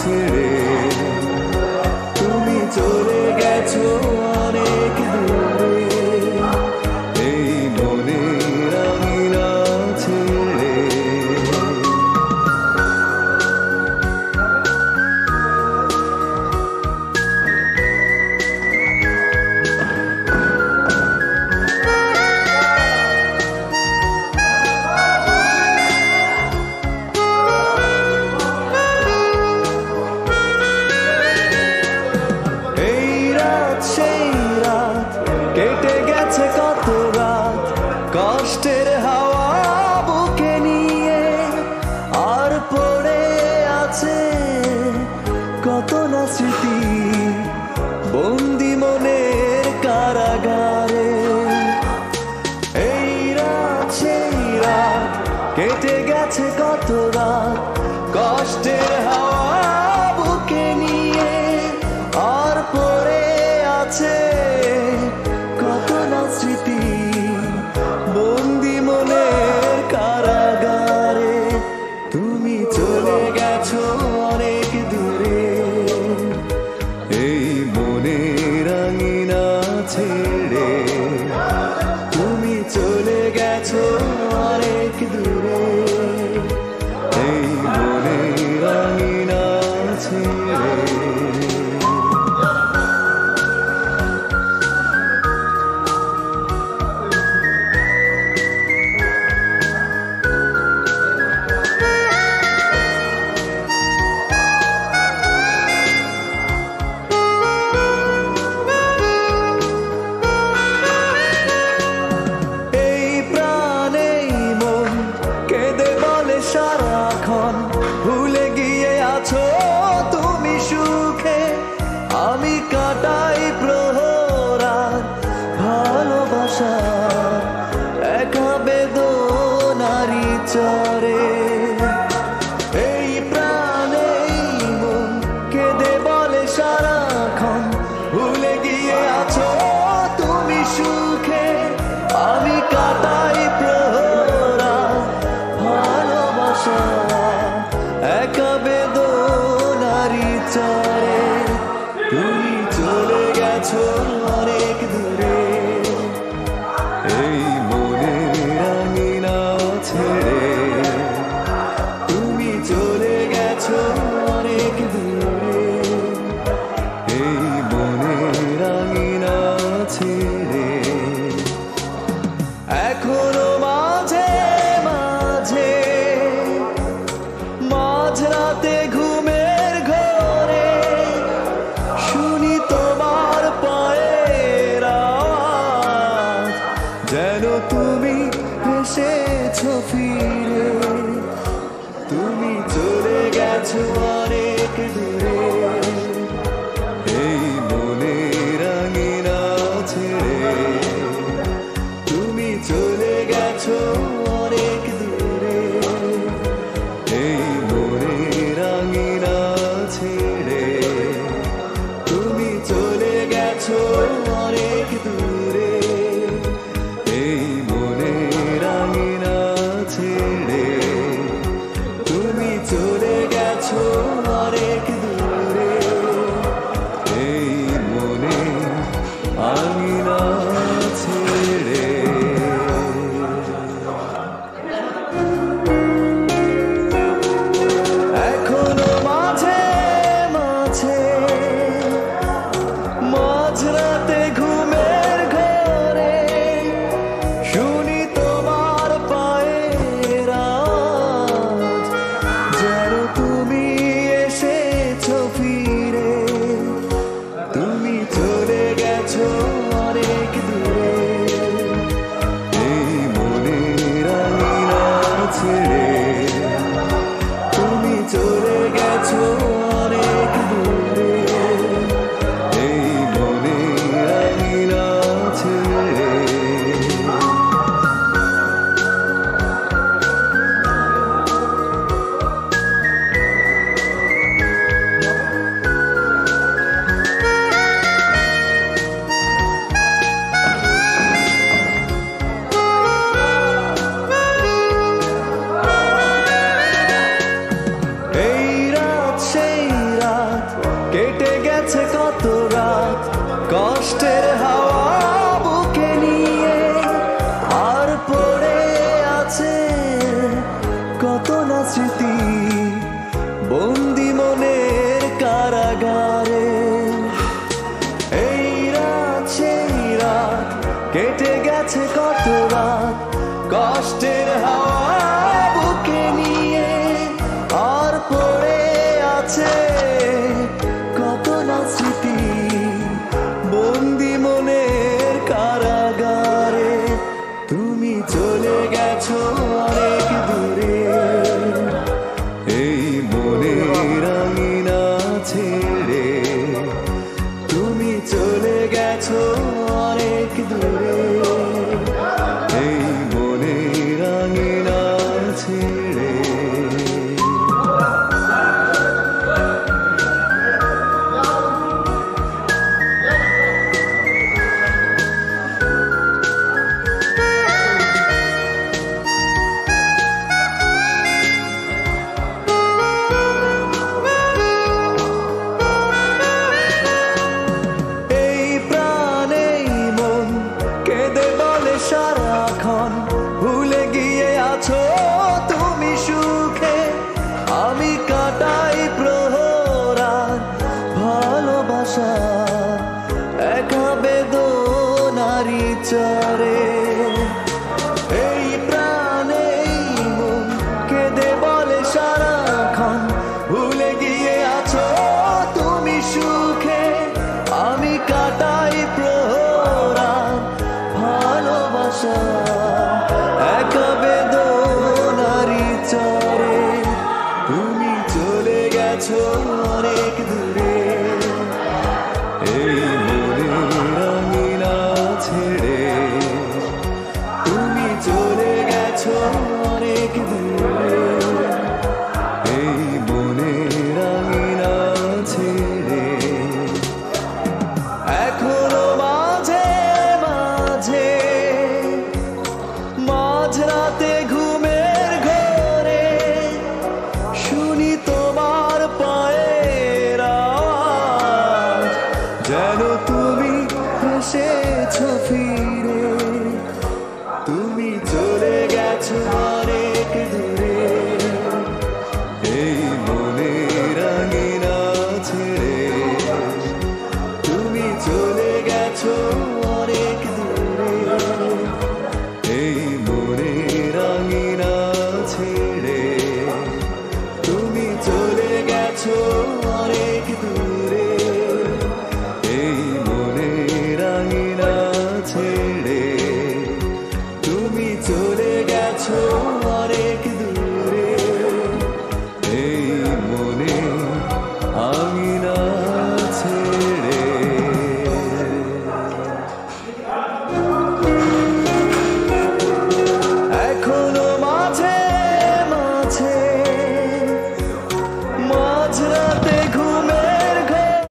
ছেড়ে তুমি চলে গেছো অনেক দূরে এই মনের আঙিনা ছেড়ে। কেটে গেছে কত রাত কষ্টের হাওয়া বুকে নিয়ে, আর পড়ে আছে কত না স্মৃতি বন্দি মনের কারাগারে। এই রাত সেই রাত কেটে গেছে কত রাত কষ্টের হাওয়া বুকে নিয়ে, আর পড়ে আছে স্মৃতি বন্দি মনের কারাগারে। তুমি চলে গেছো অনেক দূরে এই মনের আঙিনা ছেড়ে তুমি চলে গেছো অনেক দূরে এই মনের আঙিনা ছেড়ে। সারাক্ষণ ভুলে গিয়ে আছো তুমি সুখে, আমি কাটাই প্রহরাত ভালোবাসা একা বেদনারি চরে। এই প্রাণে মন কেঁদে বলে সারাক্ষণ ভুলে গিয়ে আছো তুমি সুখে, আমি কাটাই একা বেদনারি চরে। তুমি চলে গেছো অনেক দূরে এই মনের আঙিনা ছেড়ে তুমি চলে গেছো অনেক দূরে এই মনের আঙিনা ছেড়ে। এখনো মাঝে মাঝে মাঝরাতে ঘুমের ঘরে শুনি তোমার পায়ে বিচারে এই প্রাণে মন কেঁদে বলে সারাক্ষণ ভুলে গিয়ে আছো তুমি সুখে আমি কাটাই প্রহরান ভালোবাসা একা বেদনারি চরে তুমি চলে গেছো অনেক দূরে এই মনের আঙিনা ছেড়ে তুমি চলে গেছো অনেক দূরে এই মনের আঙিনা ছেড়ে এখনো মাঝে মাঝে মাঝরাতে ঘুমের ঘরে শুনি তোমার পায়ের আওয়াজ যেন তুমি এসেছো ফিরে